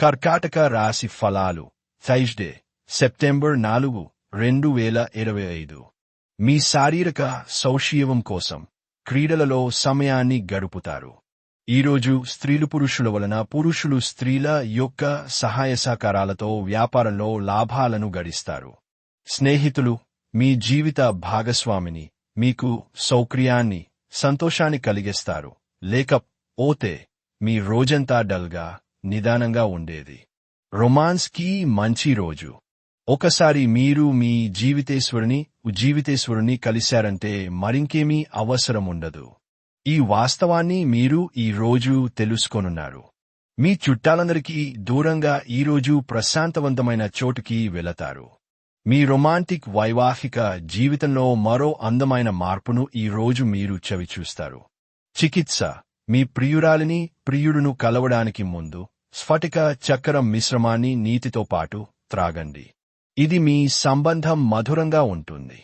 కర్కాటక రాశి ఫలాలు థైస్డే సెప్టెంబర్ 4, 2025 మీ శారీరక సౌష్ఠవం కోసం క్రీడలలో సమయాన్ని గడుపుతారు. ఈరోజు స్త్రీలు పురుషుల వలన పురుషులు స్త్రీల యొక్క సహాయ సహకారాలతో వ్యాపారంలో లాభాలను గడిస్తారు. స్నేహితులు మీ జీవిత భాగస్వామిని మీకు సౌకర్యాన్ని సంతోషాన్ని కలిగిస్తారు. లేకపోతే మీ రోజంతా డల్గా నిదానంగా ఉండేది. రొమాన్స్ కి మంచి రోజు. ఒకసారి మీరు మీ జీవితేశ్వరుని కలిశారంటే మరింకేమీ అవసరం ఉండదు. ఈ వాస్తవాన్ని మీరు ఈ రోజు తెలుసుకోనున్నారు. మీ చుట్టాలందరికీ దూరంగా ఈరోజు ప్రశాంతవంతమైన చోటుకి వెళతారు. మీ రొమాంటిక్ వైవాహిక జీవితంలో మరో అందమైన మార్పును ఈ రోజు మీరు చవిచూస్తారు. చికిత్స మీ ప్రియుడును కలవడానికి ముందు స్ఫటిక చక్కెర మిశ్రమాన్ని నీటితో పాటు త్రాగండి. ఇది మీ సంబంధం మధురంగా ఉంటుంది.